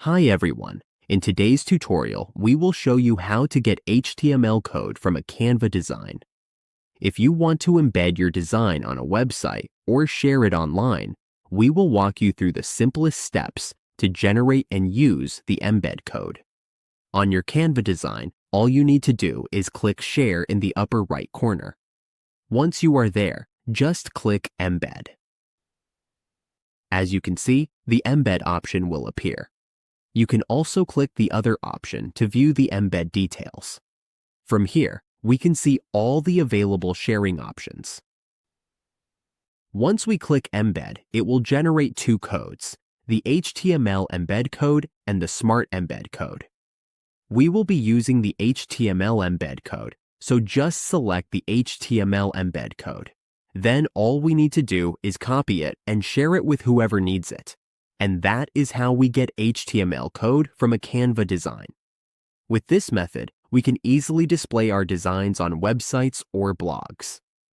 Hi everyone. In today's tutorial, we will show you how to get HTML code from a Canva design. If you want to embed your design on a website or share it online, we will walk you through the simplest steps to generate and use the embed code. On your Canva design, all you need to do is click Share in the upper right corner. Once you are there, just click Embed. As you can see, the embed option will appear. You can also click the other option to view the embed details. From here, we can see all the available sharing options. Once we click Embed, it will generate two codes, the HTML embed code and the Smart embed code. We will be using the HTML embed code, so just select the HTML embed code. Then all we need to do is copy it and share it with whoever needs it. And that is how we get HTML code from a Canva design. With this method, we can easily display our designs on websites or blogs.